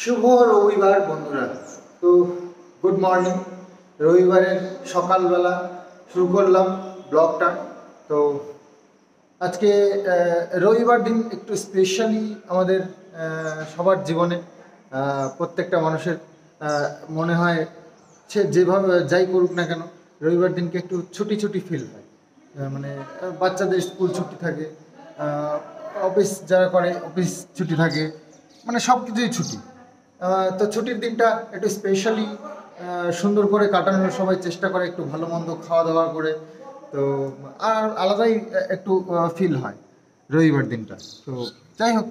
শুভ রবিবার বন্ধুরা। তো গুড মর্নিং। রবিবারের সকালবেলা শুরু করলাম ব্লগটা। তো আজকে রবিবার দিন একটু স্পেশালি আমাদের সবার জীবনে প্রত্যেকটা মানুষের মনে হয় সে যেভাবে যাই করুক না কেন রবিবার দিনকে একটু ছুটি ছুটি ফিল হয়। মানে বাচ্চাদের স্কুল ছুটি থাকে, অফিস যারা করে অফিস ছুটি থাকে, মানে সব কিছুই ছুটি। তো ছুটির দিনটা একটু স্পেশালি সুন্দর করে কাটানোর সবাই চেষ্টা করে, একটু ভালো মন্দ খাওয়া দাওয়া করে। তো আর আলাদাই একটু ফিল হয় রবিবার দিনটা। তো যাই হোক,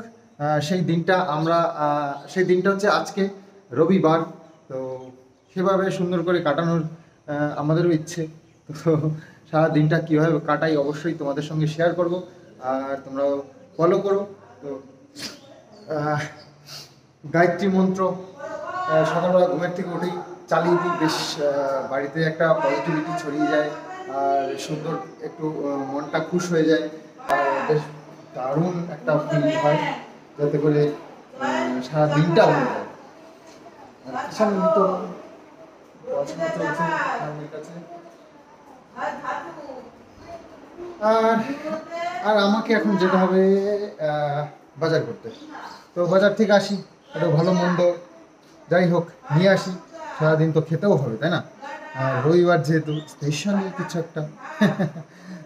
সেই দিনটা হচ্ছে আজকে রবিবার। তো সেভাবে সুন্দর করে কাটানোর আমাদেরও ইচ্ছে। তো সারা দিনটা কীভাবে কাটাই অবশ্যই তোমাদের সঙ্গে শেয়ার করব, আর তোমরাও ফলো করো। তো গায়ত্রী মন্ত্র সকালবেলা ঘুমের থেকে উঠেই চালিয়ে দিই, বেশ বাড়িতে একটা পজিটিভিটি ছড়িয়ে যায়, আর সুন্দর একটু মনটা খুশ হয়ে যায়, আর বেশ দারুণ একটা ফিল হয়, যাতে করে সারা দিনটা ভালো যায়। কিষান তো পড়াশোনা চলছে আমার কাছে, আর আমাকে এখন যেতে হবে বাজার করতে। তো বাজার থেকে আসি, একটু ভালো মন্দ যাই হোক নিয়ে আসি। সারাদিন তো খেতেও হবে, তাই না? আর রবিবার যেহেতু স্পেশালি কিছু একটা।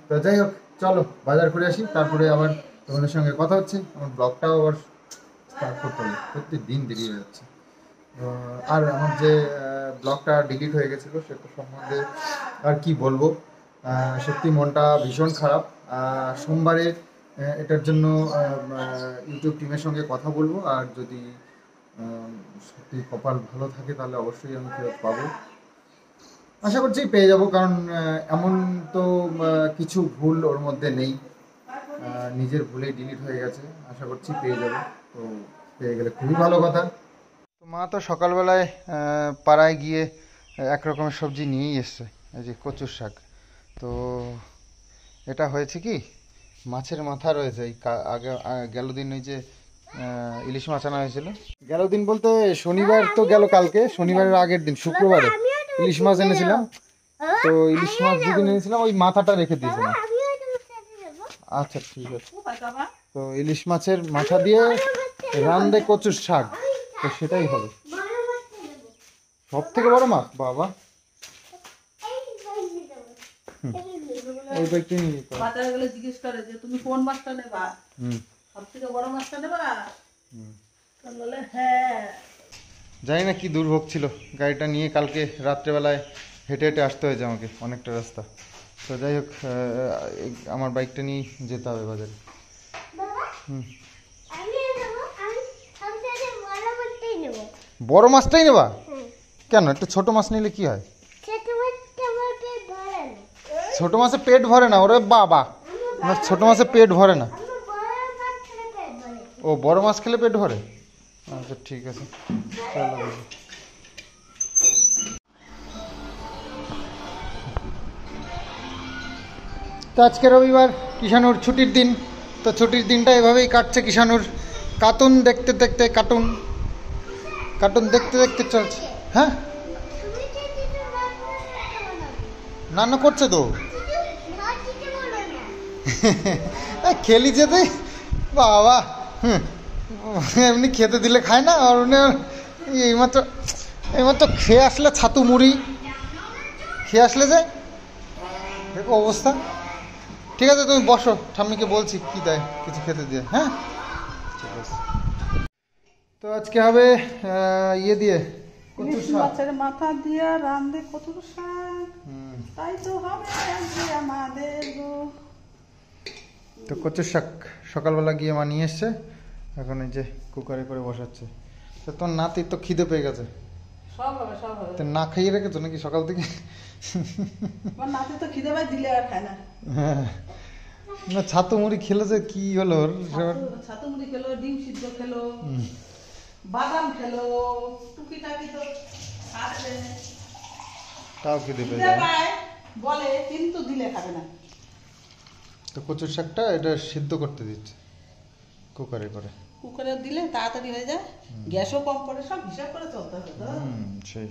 তো যাই হোক, চলো বাজার করে আসি, তারপরে আবার তোমাদের সঙ্গে কথা হচ্ছে। আমার ব্লগটাও আবার স্টার্ট করতে হবে, প্রত্যেক দিন দেরি হয়ে যাচ্ছে। আর আমার যে ব্লগটা ডিলিট হয়ে গেছিলো সেটা সম্বন্ধে আর কি বলবো, সত্যি মনটা ভীষণ খারাপ। সোমবারে এটার জন্য ইউটিউব টিমের সঙ্গে কথা বলবো, আর যদি সত্যি কপাল ভালো থাকে তাহলে অবশ্যই আমি ফেরত পাবো। আশা করছি পেয়ে যাব, কারণ এমন তো কিছু ভুল ওর মধ্যে নেই, নিজের ভুলেই ডিলিট হয়ে গেছে। আশা করছি পেয়ে যাবো। তো পেয়ে গেলে খুবই ভালো কথা। তো মা তো সকালবেলায় পাড়ায় গিয়ে এক রকমের সবজি নিয়েই এসছে, এই যে কচুর শাক। তো এটা হয়েছে কি, মাছের মাথা রয়েছে। এই আগে গেল দিন ওই যে ইলিশ মাছ আনা হয়েছিল, গেল দিন বলতে শনিবার তো গেল, কালকে শনিবারের আগের দিন শুক্রবারে ইলিশ মাছ এনেছিলাম। তো ইলিশ মাছ যেদিন এনেছিলাম ওই মাথাটা রেখে দিয়েছিলাম। আচ্ছা ঠিক আছে। তো ইলিশ মাছের মাথা দিয়ে রান্দে কচুর শাক, তো সেটাই হবে। সব থেকে বড় মাছ বাবা, ওই বাইকটা নিয়ে যেতে বাজারে গেলে জিজ্ঞেস করে যে তুমি কোন মাছটা নেবা, সব থেকে বড় মাছটা নেবা? বলে হ্যাঁ। জানি না কি দুর্ভোগ ছিল, গাড়িটা নিয়ে কালকে রাত্রেবেলায় হেঁটে হেঁটে আসতে হয়েছে আমাকে অনেকটা রাস্তা। তো যাই হোক, আমার বাইকটা নিয়ে যেতে হবে বাজারে। বড় মাছটাই নেবা? কেন, একটু ছোট মাছ নিলে কি হয়? ছোট মাছে পেট ভরে না ওরে বাবা, ছোট মাছে পেট ভরে না। ও বড় মাছ খেলে পেট ভরে? আচ্ছা ঠিক আছে, চলো দেখি। তো আজকে রবিবার, কিষানুর ছুটির দিন। তো ছুটির দিনটা এভাবেই কাটছে কিষানুর, কার্টুন দেখতে দেখতে, কার্টুন দেখতে দেখতে চলছে। হ্যাঁ রান্না করছে তো খেলি যেতে বাবা, এমনি খেতে দিলে খায় না। আর উনি এইমাত্র খেয়ে আসলে ছাতু মুড়ি খেয়ে আসলে যায়, দেখো অবস্থা। ঠিক আছে তুমি বসো, ঠাম্মিকে বলছি কি দেয় কিছু খেতে দিয়ে। হ্যাঁ ঠিক আছে। তো আজকে হবে ইয়ে দিয়ে মাছের মাথা দিয়ে রান্দে কচুর শাক, তাই তো হবে আমাদের। তো কচুর শাক সকালবেলা গিয়ে মা নিয়ে এসছে, এখন এই যে কুকারে করে বসাচ্ছে। তো তোর নাতি তো খিদে পেয়ে গেছে, সব হবে তো না খাইয়ে রেখেছো নাকি সকাল থেকে? নাতি তো খিদে পায়, দিলে আর খায় না। হ্যাঁ না, ছাতু মুড়ি খেলো যে কি হলো ওর? ছাতু মুড়ি খেলো, ডিম সিদ্ধ খেলো, বাদাম খেলো, টুকিটাকি তো খাবে, তাও খিদে পেয়ে যায় বলে, কিন্তু দিলে খাবে না। তো কচুর শাকটা এটা সিদ্ধ করতে দিচ্ছে কুকারে করে। কুকারে দিলে তাড়াতাড়ি হয়ে যায়, গ্যাসও কম পড়ে, সব হিসাব করে চলতে হবে তো। সেই।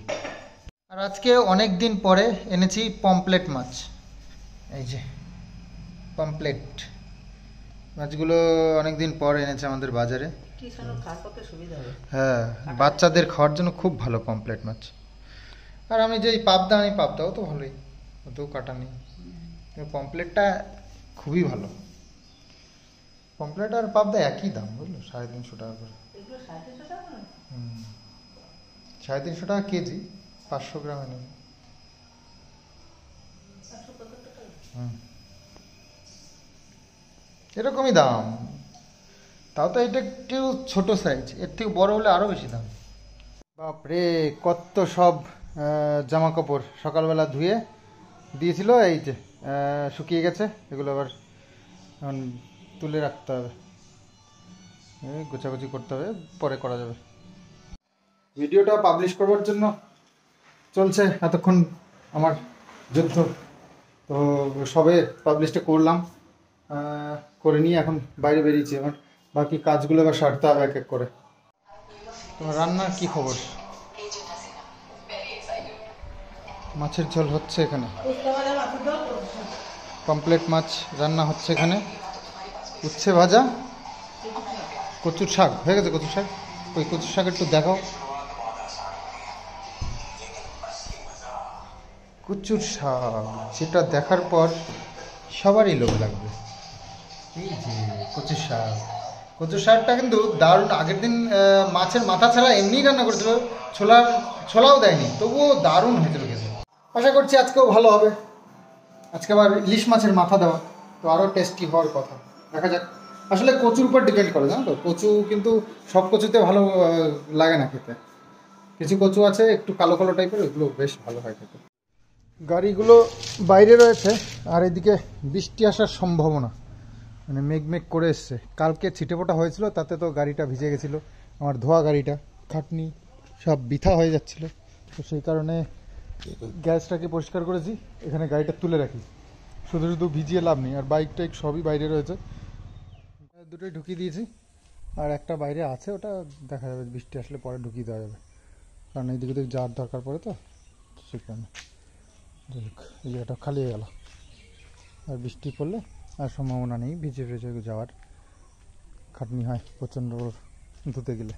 আর আজকে অনেক দিন পরে এনেছি পমপ্লেট মাছ। এই যে পমপ্লেট মাছগুলো অনেক দিন পর এনেছে আমাদের বাজারে। হ্যাঁ, বাচ্চাদের খাওয়ার জন্য খুব ভালো পমপ্লেট মাছ। আর আমি যে পাবদা আনি, পাবদাও তো ভালোই, ওতেও কাটা নেই, পমপ্লেটটা খুবই ভালো। পমপ্লেট আর পাবদা একই দাম, বুঝলো, 350 টাকা করে। 350 টাকা কেজি, 500 গ্রাম এনে। এরকমই দাম, তাও তো এটা একটু ছোট সাইজ, এর থেকে বড় হলে আরো বেশি দাম। বাপরে, কত সব জামা কাপড় সকালবেলা ধুয়ে দিয়েছিল, এই যে শুকিয়ে গেছে, এগুলো আবার এখন তুলে রাখতে হবে, গোছাগুছি করতে হবে, পরে করা যাবে। ভিডিওটা পাবলিশ করবার জন্য চলছে এতক্ষণ আমার যুদ্ধ, তো সবে পাবলিশটা করলাম, করে নিয়ে এখন বাইরে বেরিয়েছি। আমার বাকি কাজগুলো এবার সারতে হবে এক এক করে। তোমার রান্নার কি খবর? মাছের ঝোল হচ্ছে এখানে, পমপ্লেট মাছ রান্না হচ্ছে এখানে, উচ্ছে ভাজা, কচুর শাক হয়ে গেছে। কচুর শাক, ওই কচুর শাক একটু দেখাও। কচুর শাক, যেটা দেখার পর সবারই লোভ লাগবে। এই যে কচুর শাক, কচুর শাকটা কিন্তু দারুণ। আগের দিন মাছের মাথা ছাড়া এমনি রান্না করেছিল, ছোলাও দেয়নি, তবুও দারুণ হয়েছিল খেতে। আশা করছি আজকেও ভালো হবে। আজকে আবার ইলিশ মাছের মাথা দেওয়া, তো আরও টেস্টি হওয়ার কথা, দেখা যাক। আসলে কচুর উপর ডিপেন্ড করে, জানো তো, কচু কিন্তু সব কচুতে ভালো লাগে না খেতে। কিছু কচু আছে একটু কালো কালো টাইপের, ওগুলো বেশ ভালো হয় খেতে। গাড়িগুলো বাইরে রয়েছে, আর এদিকে বৃষ্টি আসার সম্ভাবনা, মানে মেঘ মেঘ করে এসছে। কালকে ছিটেফোঁটা হয়েছিল, তাতে তো গাড়িটা ভিজে গেছিলো, আমার ধোয়া গাড়িটা, খাটনি সব বৃথা হয়ে যাচ্ছিলো, তো সেই কারণে গ্যাসটাকে পরিষ্কার করেছি, এখানে গাড়িটা তুলে রাখি, শুধু শুধু ভিজিয়ে লাভ নেই। আর বাইক টাইক সবই বাইরে রয়েছে, দুটোই ঢুকিয়ে দিয়েছি, আর একটা বাইরে আছে, ওটা দেখা যাবে বৃষ্টি আসলে পরে ঢুকিয়ে দেওয়া যাবে, কারণ এইদিকে দিকে যাওয়ার দরকার পড়ে, তো সেখানে এই জায়গাটা খালি হয়ে গেল। আর বৃষ্টি পড়লে আর সম্ভাবনা নেই ভিজে ভিজে যাওয়ার, খাটনি হয় প্রচণ্ড ধুতে গেলে।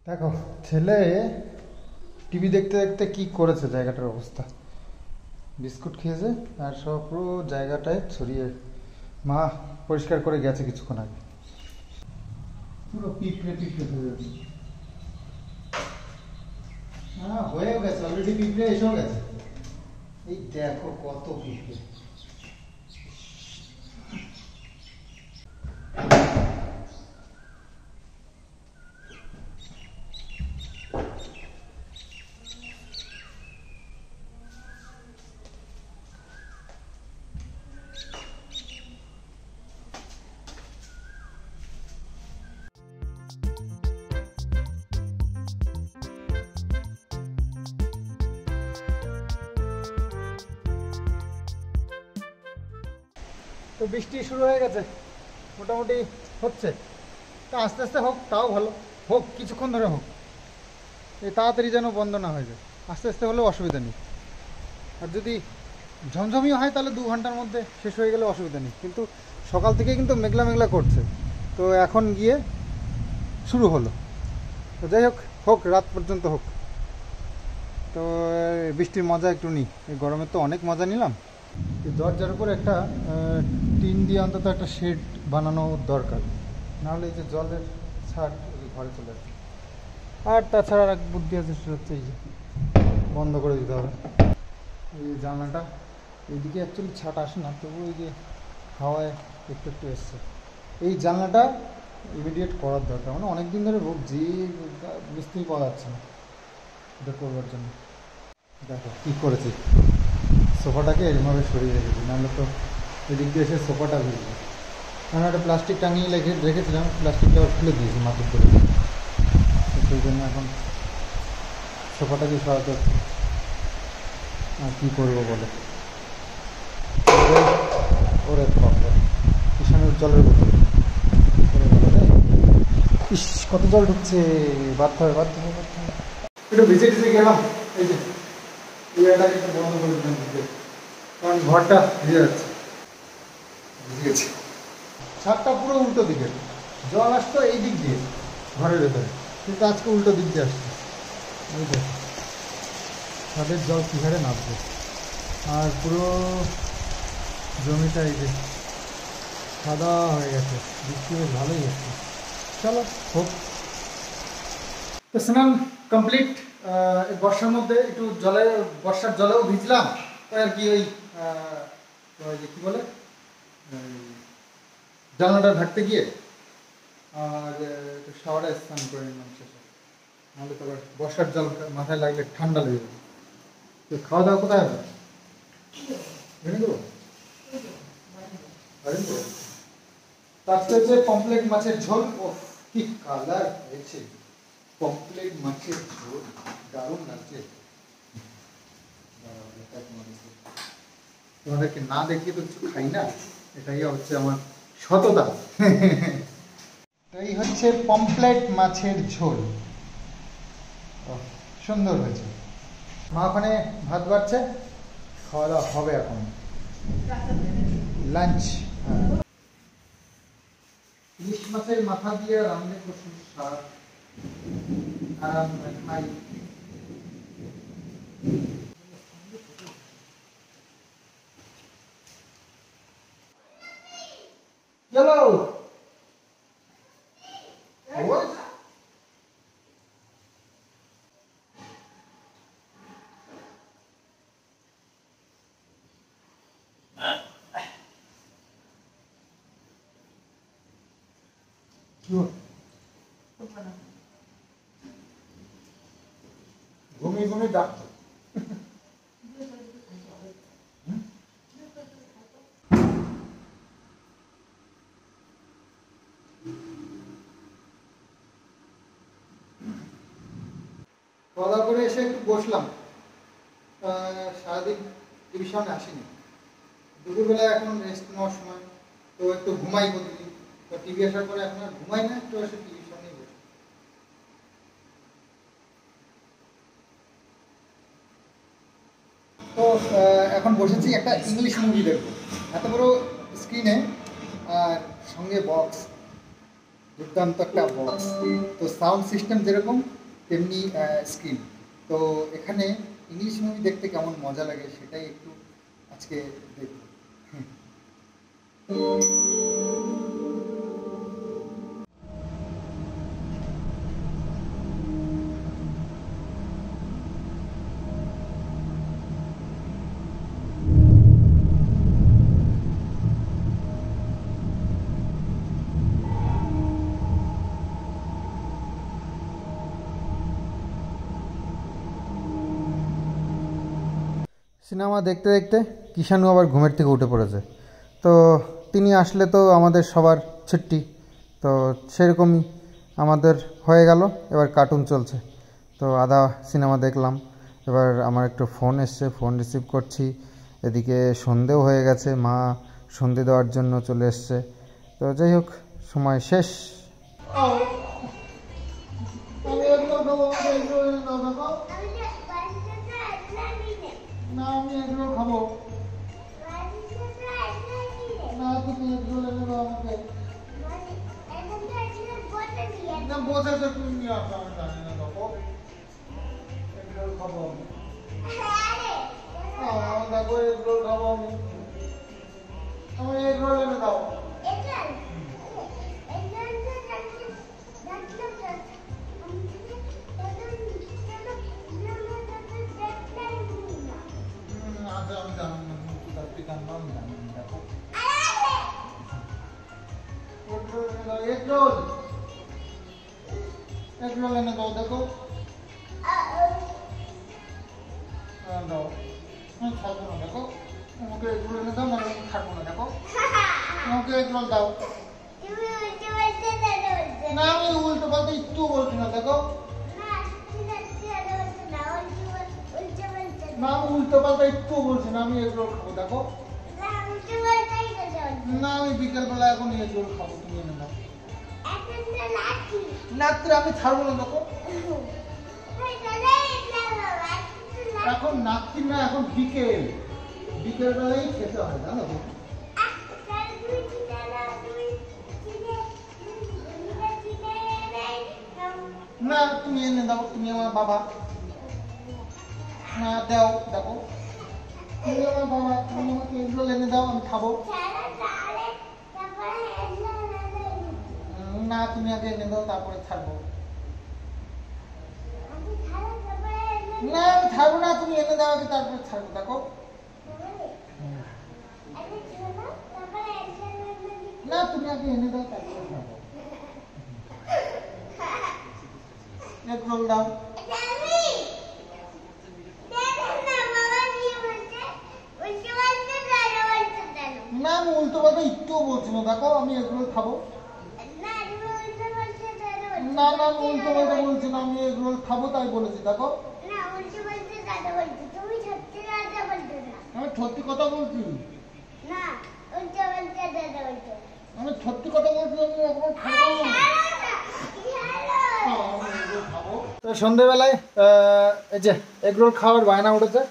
দেখো ছেলে টিভি দেখতে দেখতে কি করেছে, জায়গাটার অবস্থা, বিস্কুট খেয়েছে আর সব পুরো জায়গাটায় ছড়িয়ে, মা পরিষ্কার করে গেছে কিছুক্ষণ আগে, পুরো পিঁপড়ে পিঁপড়ে হয়ে গেছে। হ্যাঁ, হয়েও গেছে অলরেডি, পিঁপড়ে এসেও গেছে। এই দেখো কত পিঁপড়ে। তো বৃষ্টি শুরু হয়ে গেছে, মোটামুটি হচ্ছে, তা আস্তে আস্তে হোক, তাও ভালো হোক, কিছুক্ষণ ধরে হোক, এই তাড়াতাড়ি যেন বন্ধ না হয়ে যায়। আস্তে আস্তে হলেও অসুবিধা নেই, আর যদি ঝমঝমিও হয় তাহলে 2 ঘন্টার মধ্যে শেষ হয়ে গেলে অসুবিধা নেই। কিন্তু সকাল থেকে কিন্তু মেঘলা মেঘলা করছে, তো এখন গিয়ে শুরু হলো, তো যাই হোক, হোক রাত পর্যন্ত হোক। তো বৃষ্টির মজা একটু নিই, এই গরমের তো অনেক মজা নিলাম। দরজার উপর একটা টিন দিয়ে অন্তত একটা শেড বানানো দরকার, নাহলে এই যে জলের ছাট ঘরে চলে আসে। আর তাছাড়া এক বুদ্ধি আছে, সেটা হচ্ছে এই যে বন্ধ করে দিতে হবে এই জানলাটা। এইদিকে অ্যাকচুয়ালি ছাট আসে না, তবু এই যে হাওয়ায় একটু একটু এসছে, এই জানলাটা ইমিডিয়েট করার দরকার। মানে অনেক দিন ধরে ভুগছি, মিস্ত্রি পাওয়া যাচ্ছে না এটা করবার জন্য। দেখো কী করেছি, সোফাটাকে এরকমভাবে সরিয়ে রেখেছি, নাহলে তো এদিক দিয়ে এসে সোফাটা ভিজবে। আমি একটা প্লাস্টিক টাঙিয়ে রেখেছিলাম, প্লাস্টিকটা আবার খুলে দিয়েছি মাটির করে, সেই জন্য এখন সোফাটাকে সরাতে হচ্ছে। আর কী করবো বলে, ওরে বাবা, কিষানের জলের বোতল ইস কত জল ঢুকছে, বাধ্য হবে বাধ্য হবে বাধ্য হবে। একটু ভিজে টিজে গেলাম, এই যে ইয়াটাকে একটু বন্ধ করে দিলাম ভিজে, কারণ ঘরটা ভিজে যাচ্ছে, ভিজে গেছে। ছাদটা পুরো উল্টো দিকে, জল আসতো এই দিক দিয়ে ঘরের ভেতরে, কিন্তু আজকে উল্টো দিক দিয়ে আসছে। এই দেখো ছাদের জল কী হারে নামছে, আর পুরো জমিটা এই যে সাদা হয়ে গেছে, বৃষ্টি বেশ ভালোই হচ্ছে। চলো হোক। তো স্নান কমপ্লিট। বর্ষার মধ্যে একটু জলে, বর্ষার জলেও ভিজলাম, তাই আর কি ওই যে কী বলে জানালাটা ঢাকতে গিয়ে আর একটু শাওয়ারে স্নান করে নিলাম শেষে, নাহলে তো আবার বর্ষার জল মাথায় লাগলে ঠান্ডা লেগে যাবে। তো খাওয়া দাওয়া কোথায় হবে? ভেঙে দেবো, আজকে হচ্ছে পমপ্লেট মাছের ঝোল। ও কি কালার হয়েছে, পমপ্লেট মাছের ঝোল দারুণ লাগছে। তোমাদেরকে না দেখিয়ে তো কিছু খাই না, এটাই হচ্ছে আমার সততা। তো এই হচ্ছে পমপ্লেট মাছের ঝোল, সুন্দর হয়েছে। মা ওখানে ভাত বাড়ছে, খাওয়া দাওয়া হবে এখন, লাঞ্চ। ইলিশ মাছের মাথা দিয়ে রান্না করছি, শাক আরাম খাই। চলো ঘুমিয়ে ঘুমিয়ে ডাকছো। খাওয়া করে এসে একটু বসলাম, সারাদিন টিভির সামনে আসিনি, দুপুরবেলা এখন রেস্ট নেওয়ার সময়, তো একটু ঘুমাই প্রতিদিন। তো টিভি আসার পরে এখন আর ঘুমাই না, একটু এসে টিভির সামনেই বসি। তো এখন বসেছি একটা ইংলিশ মুভি দেখবো, এত বড় স্ক্রিনে আর সঙ্গে বক্স, দুর্দান্ত একটা বক্স। তো সাউন্ড সিস্টেম যেরকম তেমনি স্ক্রিন। তো এখানে ইংলিশ মুভি দেখতে কেমন মজা লাগে সেটাই একটু আজকে দেখব। সিনেমা দেখতে দেখতে কিষাণু আবার ঘুমের থেকে উঠে পড়েছে। তো তিনি আসলে তো আমাদের সবার ছুটি, তো সেরকমই আমাদের হয়ে গেল। এবার কার্টুন চলছে, তো আধা সিনেমা দেখলাম। এবার আমার একটু ফোন এসছে, ফোন রিসিভ করছি। এদিকে সন্ধেও হয়ে গেছে, মা সন্ধে দেওয়ার জন্য চলে এসছে। তো যাই হোক, সময় শেষ। না আমি এগুলো খাবো না, তুমি এগুলো এনে দাও আমাকে। না বসে তো তুমি নিয়ে আসো, আমি জানি না দেখো, এগুলো খাবো আমি। দেখো এগুলো খাবো আমি, আমি এগুলো এনে দাও। এগুলো এনে দাও, দেখো দাও, আমি খাবো না। দেখো আমাকে এগুলো এনে দাও, মানে আমি খাবো না। দেখো আমাকে এগুলো দাও। না আমি উল্টো পাল্টা একটু বলছি না। দেখো না আমি উল্টো পাল্টা একটু বলছি না, আমি এগুলো খাবো। দেখো না আমি বিকেলবেলা এখন এগুলো খাবো, তুমি এনে দাও। রাত্রে আমি ছাড়বো না দেখো। এখন রাত্রি না, এখন বিকেল, বিকেল বেলায় খেতে হয় জানো তো। না তুমি এনে দাও, তুমি আমার বাবা। না দাও, দেখো তুমি আমার বাবা, তুমি আমাকে এগুলো এনে দাও, আমি খাবো। না তুমি আগে এনে দাও, তারপরে ছাড়বো। না আমি ছাড়বো না, তুমি এনে দাও আগে, তারপরে ছাড়বো। দেখো না তুমি আগে এনে দাও, তারপরে ছাড়বো। এক রোল দাও। না আমি উল্টো পাল্টা একটুও বলছি না, দেখো আমি এগুলো খাবো। না না আমি উল্টো পাল্টা বলছি না, আমি এগুলো খাবো তাই বলেছি। দেখো আমি সত্যি কথা বলছি, আমি সত্যি কথা বলছি, আমি এখন খাবো না। তো সন্ধ্যেবেলায় এই যে এগরোল খাওয়ার বায়না উঠেছে।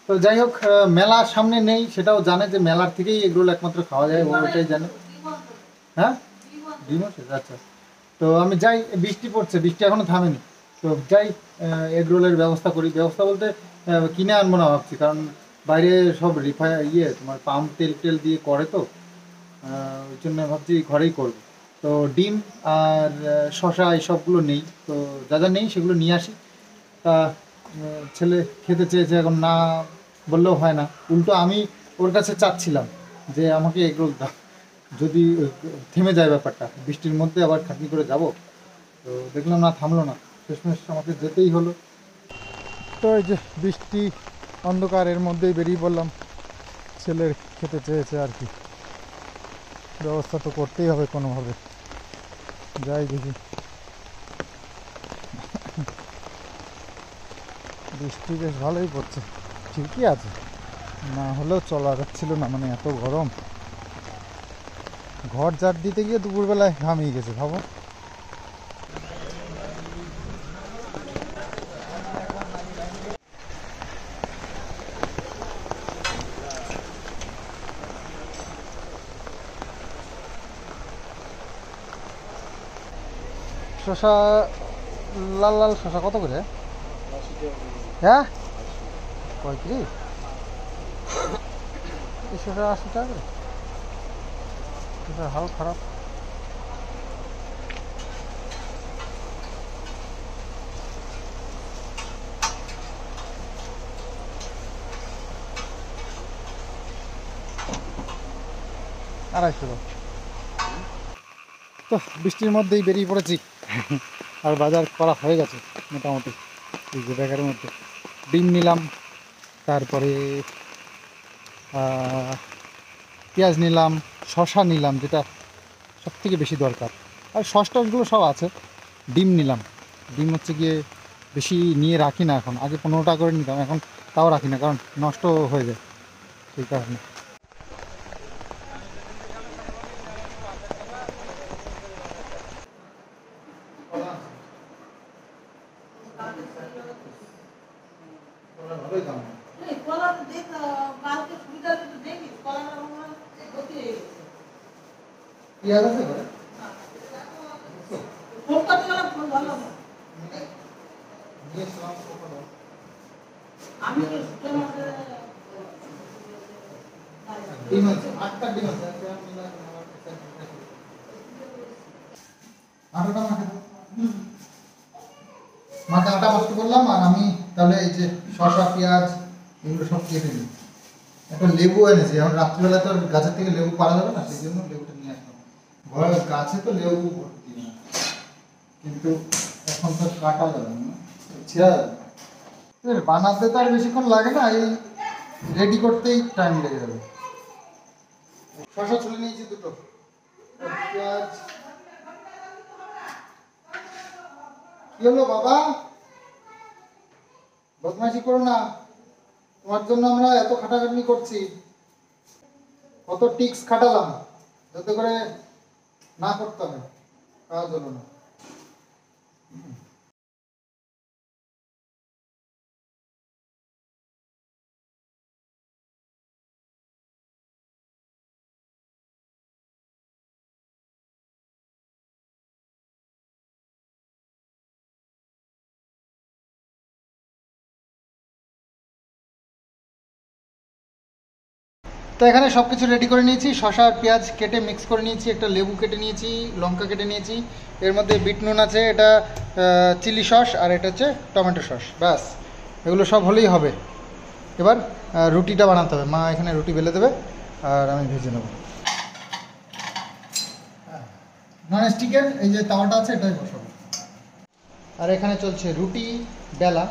তো যাই হোক, মেলার সামনে নেই সেটাও জানে, যে মেলার থেকেই এগরোল একমাত্র খাওয়া যায়, ও ওটাই জানে। হ্যাঁ ডিমও শেষ, আচ্ছা। তো আমি যাই, বৃষ্টি পড়ছে, বৃষ্টি এখনো থামেনি। তো যাই এগরোলের ব্যবস্থা করি, ব্যবস্থা বলতে কিনে আনবো না ভাবছি, কারণ বাইরে সব তোমার পাম তেল টেল দিয়ে করে, তো ওই জন্য ভাবছি ঘরেই করবো। তো ডিম আর শশা এইসবগুলো নেই, তো যা যা নেই সেগুলো নিয়ে আসি। তা ছেলে খেতে চেয়েছে, এখন না বললেও হয় না, উল্টো আমি ওর কাছে চাচ্ছিলাম যে আমাকে এগরোল দাও, যদি থেমে যায় ব্যাপারটা, বৃষ্টির মধ্যে আবার খাটনি করে যাব। তো দেখলাম না, থামলো না, শেষমেশ আমাকে যেতেই হলো। তো এই যে বৃষ্টি অন্ধকার, এর মধ্যেই বেরিয়ে পড়লাম, ছেলের খেতে চেয়েছে আর কি, ব্যবস্থা তো করতেই হবে কোনোভাবে। যাই দেখি, বৃষ্টি বেশ ভালোই পড়ছে, ঠিকই আছে, না হলেও চলা যাচ্ছিল না, মানে এত গরম। ঘর ঝাড় দিতে গিয়ে দুপুরবেলায় ঘামিয়ে গেছে, ভাবো। শসা, লাল লাল শসা কত করে? হ্যাঁ 35, এই শসা 80 টাকা করে। শসা হাল খারাপ। আড়াইশো। তো বৃষ্টির মধ্যেই বেরিয়ে পড়েছি, আর বাজার করা হয়ে গেছে মোটামুটি। এই যে ব্যাগের মধ্যে ডিম নিলাম, তারপরে পেঁয়াজ নিলাম, শসা নিলাম, যেটা সব থেকে বেশি দরকার, আর সস টসগুলো সব আছে। ডিম নিলাম, ডিম হচ্ছে গিয়ে বেশি নিয়ে রাখি না এখন, আগে 15 টাকা করে নিতাম, এখন তাও রাখি না, কারণ নষ্ট হয়ে যায় সেই কারণে। পেঁয়াজ আছে করে ডিম আছে, 8টা ডিম আছে, 8টা মাঠে আটা বসতে করলাম। আর আমি তাহলে এই যে শসা পেঁয়াজ এগুলো সব কেটে নিই। একটা লেবু এনেছি, এখন রাত্রিবেলা তো গাছের থেকে লেবু পাড়া যাবে না, সেই জন্য লেবুটা নিয়ে আসলাম। ঘরের গাছে তো লেবু ভর্তি না, কিন্তু এখন তো কাটা যাবে না, ছেঁড়া যাবে না। বানাতে তো আর বেশিক্ষণ লাগে না, এই রেডি করতেই টাইম লেগে যাবে। শসা ছুলে নিয়েছি দুটো, পেঁয়াজ। কি হলো বাবা, বদমাইশি করো না, তোমার জন্য আমরা এত খাটাখাটনি করছি, কত টিক্স খাটালাম যাতে করে না করতে হবে, কাজ হলো না। তো এখানে সব কিছু রেডি করে নিয়েছি, শসা আর পেঁয়াজ কেটে মিক্স করে নিয়েছি, একটা লেবু কেটে নিয়েছি, লঙ্কা কেটে নিয়েছি, এর মধ্যে বিট নুন আছে, এটা চিলি সস, আর এটা হচ্ছে টমেটো সস। ব্যাস, এগুলো সব হলেই হবে। এবার রুটিটা বানাতে হবে, মা এখানে রুটি বেলে দেবে আর আমি ভেজে নেব। ননস্টিকের এই যে তাওয়াটা আছে এটাই বসাবো। আর এখানে চলছে রুটি বেলা।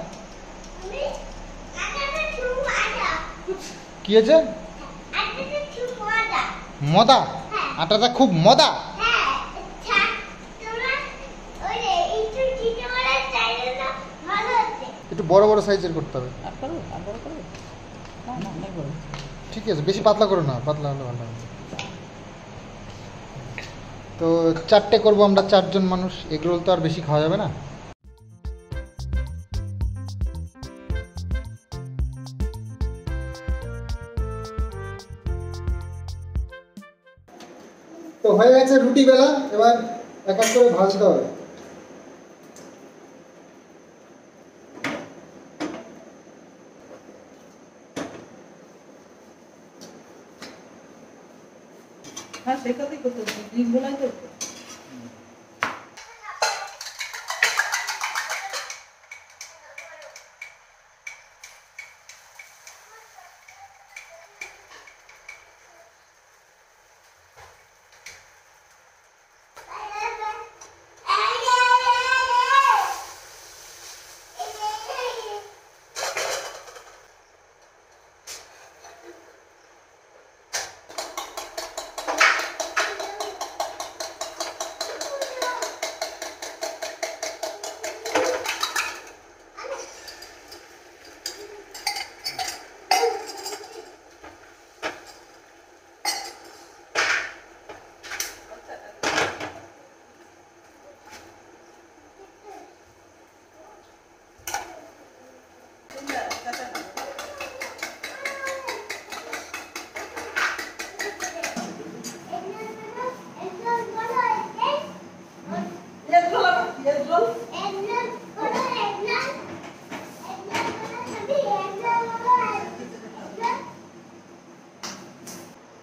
কি হয়েছে? মদা? আটাটা খুব মদা। একটু বড় বড় সাইজের করতে হবে। ঠিক আছে, বেশি পাতলা করো না, পাতলা হলে ভালো হবে। তো 4টে করবো আমরা, 4জন মানুষ, এগরোল তো আর বেশি খাওয়া যাবে না। তো হয়ে গেছে রুটি বেলা, এবার এক এক করে ভাজতে হবে। হ্যাঁ সেটাতেই করতে হবে, ডিম বোলাই তো।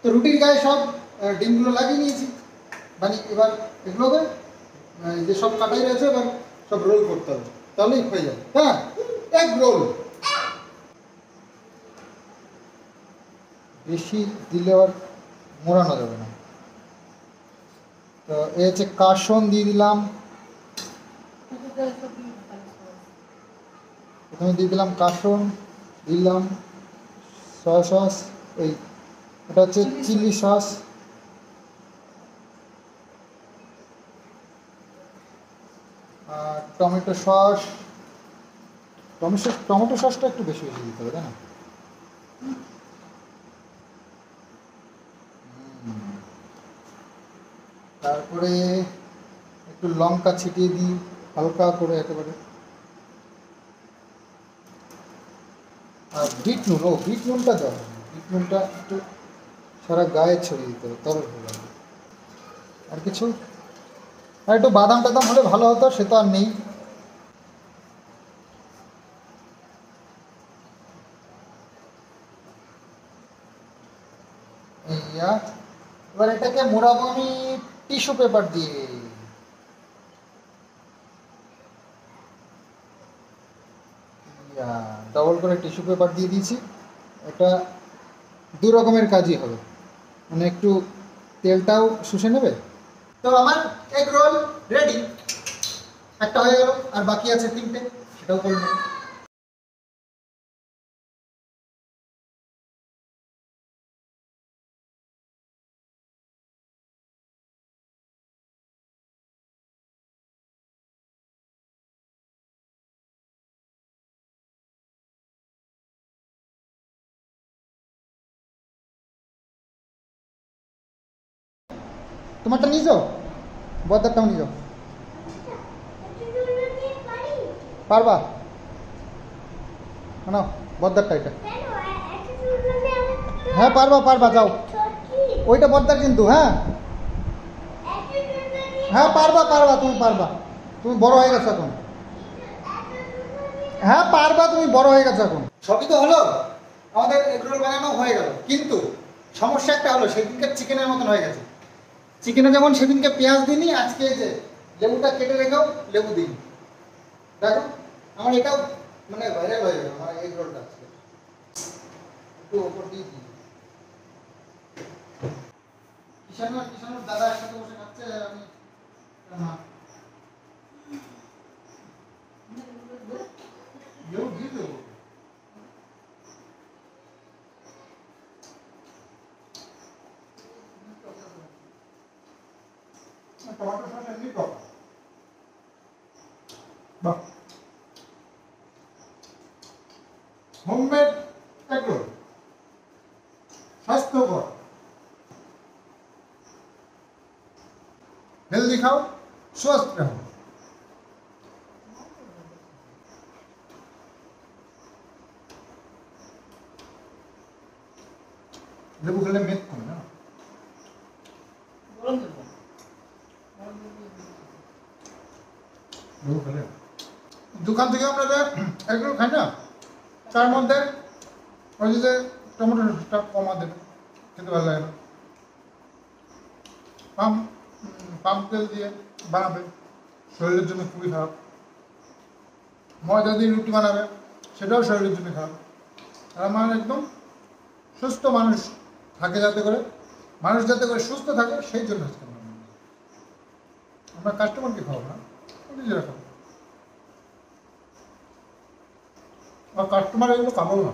তো রুটির গায়ে সব ডিমগুলো লাগিয়ে নিয়েছি, মানে এবার এগুলোকে যে সব কাটাই রয়েছে এবার সব রোল করতে হবে, তাহলেই হয়ে যাবে। হ্যাঁ, এক রোল। বেশি দিলে আবার মোড়ানো যাবে না। তো এই হচ্ছে কাসন দিয়ে দিলাম, প্রথমে দিয়ে দিলাম কাসন, দিলাম সয়া সস, এই এটা হচ্ছে চিলি সস, আর টমেটো সস। টমেটো সসটা একটু বেশি বেশি দিতে হবে, তাই না? তারপরে একটু লঙ্কা ছিটিয়ে দিই হালকা করে একেবারে। আর বিট নুন, বিট নুনটা দেওয়া হবে, বিট নুনটা একটু সারা গায়ে ছড়িয়ে দিতে হবে, তবে ভালো লাগবে। আর কিছু, আর একটু বাদাম টাদাম হলে ভালো হতো, সে তো আর নেই। এবার এটাকে মোড়াবো আমি টিস্যু পেপার দিয়ে। ডবল করে টিস্যু পেপার দিয়ে দিয়েছি। এটা দু রকমের কাজই হবে, মানে একটু তেলটাও শুষে নেবে। তো আমার এগ রোল রেডি, একটা হয়ে গেল, আর বাকি আছে 3টে, সেটাও করে নেব। তোমারটা নিয়ে যাও, বদারটাও নিয়ে যাও। পারবা না বদ্দারটা এটা হ্যাঁ পারবা পারবা যাও ওইটা বদ্দার কিন্তু হ্যাঁ হ্যাঁ পারবা পারবা তুমি পারবা তুমি বড় হয়ে গেছো এখন হ্যাঁ পারবা তুমি বড় হয়ে গেছো এখন সবই তো হলো আমাদের এগরোল বানানো হয়ে গেল কিন্তু সমস্যা একটা হলো সেদিনকে চিকেনের মতন হয়ে গেছে চিকেনে যেমন সেদিনকে পেঁয়াজ দিইনি আজকে এই যে লেবুটা কেটে রেখেও লেবু দিই দেখো আমার এটাও মানে ভাইরাল হয়ে গেল আমার এগরোলটা আজকে একটু ওপর দিয়ে দিই কিষানুর দাদা একসাথে বসে খাচ্ছে আমি না লেবু দিয়ে দেবো টমেটো সস এমনি টক বাহ হোমমেড এগরোল স্বাস্থ্যকর हेल्दी खाओ स्वस्थ रहो लेबू खेले मेद कमे ना গরম দেবো लेबू खेले দোকান থেকে আমরা যে এগরোল খাই না তার মধ্যে ওই যে টমেটো সসটা কমা দেবে খেতে ভালো লাগে না পাম তেল দিয়ে বানাবে শরীরের জন্য খুবই খারাপ ময়দা দিয়ে রুটি বানাবে সেটাও শরীরের জন্য খারাপ আর আমার একদম সুস্থ মানুষ থাকে যাতে করে মানুষ যাতে করে সুস্থ থাকে সেই জন্য আজকে আমরা কাস্টমারকে খাওয়াবো না নিজেরা খাবো আর কাস্টমার এগুলো খাবো না